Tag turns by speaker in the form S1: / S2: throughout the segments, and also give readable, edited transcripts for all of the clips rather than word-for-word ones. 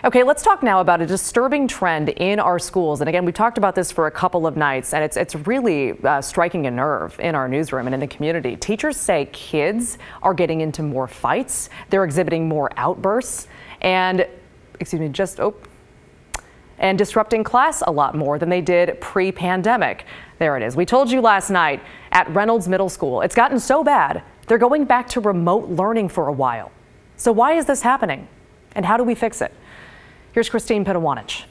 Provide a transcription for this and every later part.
S1: Okay, let's talk now about a disturbing trend in our schools. And again, we've talked about this for a couple of nights, and it's really striking a nerve in our newsroom and in the community. Teachers say kids are getting into more fights. They're exhibiting more outbursts and, and disrupting class a lot more than they did pre-pandemic. There it is. We told you last night at Reynolds Middle School, it's gotten so bad, they're going back to remote learning for a while. So why is this happening? And how do we fix it? Here's Pitawanich.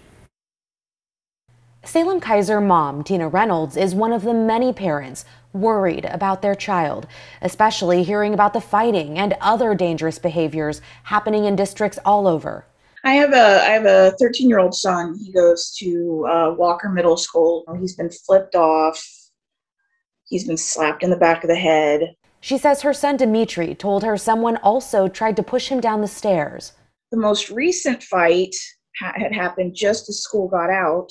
S2: Salem Keizer mom Tina Reynolds is one of the many parents worried about their child, especially hearing about the fighting and other dangerous behaviors happening in districts all over.
S3: I have a 13-year-old son. He goes to Walker Middle School. He's been flipped off. He's been slapped in the back of the head.
S2: She says her son Dimitri told her someone also tried to push him down the stairs.
S3: The most recent fight had happened just as school got out.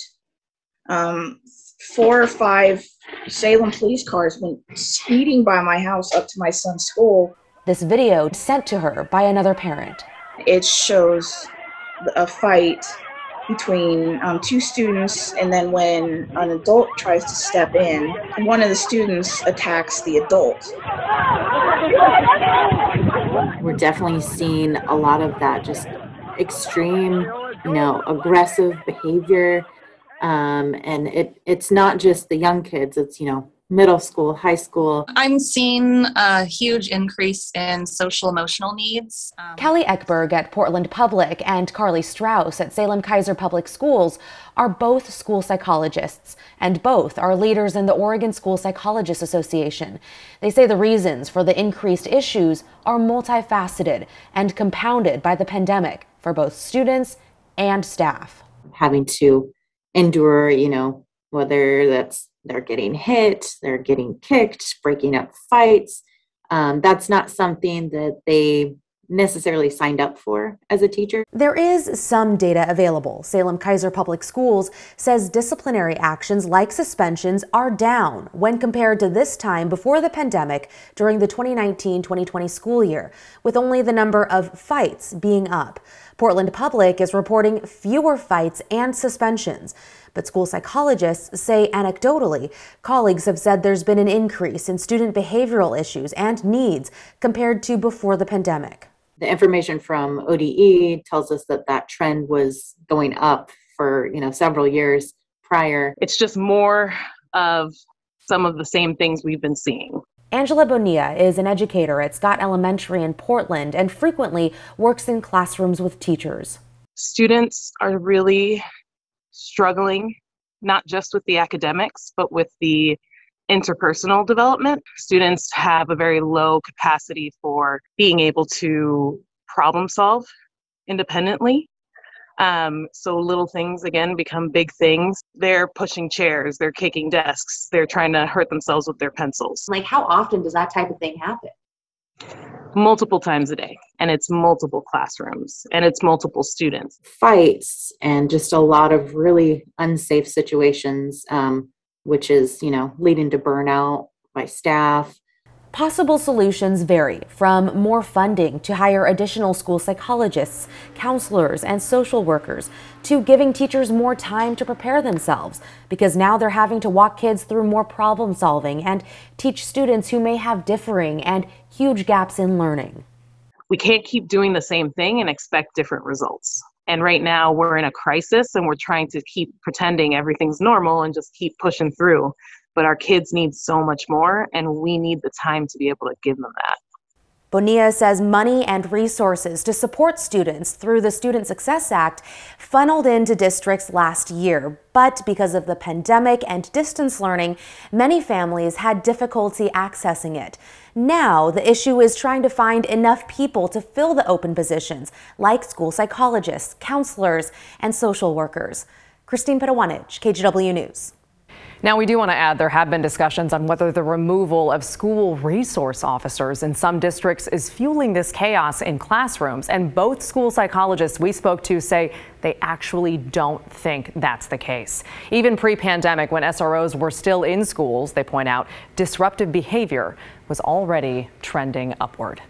S3: 4 or 5 Salem police cars went speeding by my house up to my son's school.
S2: This video sent to her by another parent.
S3: It shows a fight between 2 students, and then when an adult tries to step in, one of the students attacks the adult.
S4: We're definitely seeing a lot of that just extreme, aggressive behavior. And it's not just the young kids, it's, middle school, high school.
S5: I'm seeing a huge increase in social emotional needs.
S2: Kelly Ekberg at Portland Public and Carly Strauss at Salem Keizer Public Schools are both school psychologists, and both are leaders in the Oregon School Psychologists Association. They say the reasons for the increased issues are multifaceted and compounded by the pandemic for both students and staff.
S4: Having to endure, whether that's they're getting hit, they're getting kicked, breaking up fights. That's not something that they necessarily signed up for as a teacher.
S2: There is some data available. Salem Keizer Public Schools says disciplinary actions like suspensions are down when compared to this time before the pandemic during the 2019-2020 school year, with only the number of fights being up. Portland Public is reporting fewer fights and suspensions. But school psychologists say anecdotally, colleagues have said there's been an increase in student behavioral issues and needs compared to before the pandemic.
S4: The information from ODE tells us that that trend was going up for, several years prior.
S6: It's just more of some of the same things we've been seeing.
S2: Angela Bonilla is an educator at Scott Elementary in Portland and frequently works in classrooms with teachers.
S6: Students are really struggling, not just with the academics, but with the interpersonal development. Students have a very low capacity for being able to problem solve independently. So little things, again, become big things. They're pushing chairs, they're kicking desks, they're trying to hurt themselves with their pencils.
S4: Like, how often does that type of thing happen?
S6: Multiple times a day, and it's multiple classrooms, and it's multiple students.
S4: Fights and just a lot of really unsafe situations, which is, leading to burnout by staff.
S2: Possible solutions vary from more funding to hire additional school psychologists, counselors, and social workers to giving teachers more time to prepare themselves, because now they're having to walk kids through more problem solving and teach students who may have differing and huge gaps in learning.
S6: We can't keep doing the same thing and expect different results. And right now we're in a crisis and we're trying to keep pretending everything's normal and just keep pushing through. But our kids need so much more, and we need the time to be able to give them that.
S2: Bonilla says money and resources to support students through the Student Success Act funneled into districts last year. But because of the pandemic and distance learning, many families had difficulty accessing it. Now, the issue is trying to find enough people to fill the open positions, like school psychologists, counselors, and social workers. Pitawanich, KGW News.
S1: Now, we do want to add there have been discussions on whether the removal of school resource officers in some districts is fueling this chaos in classrooms. And both school psychologists we spoke to say they actually don't think that's the case. Even pre-pandemic, when SROs were still in schools, they point out disruptive behavior was already trending upward.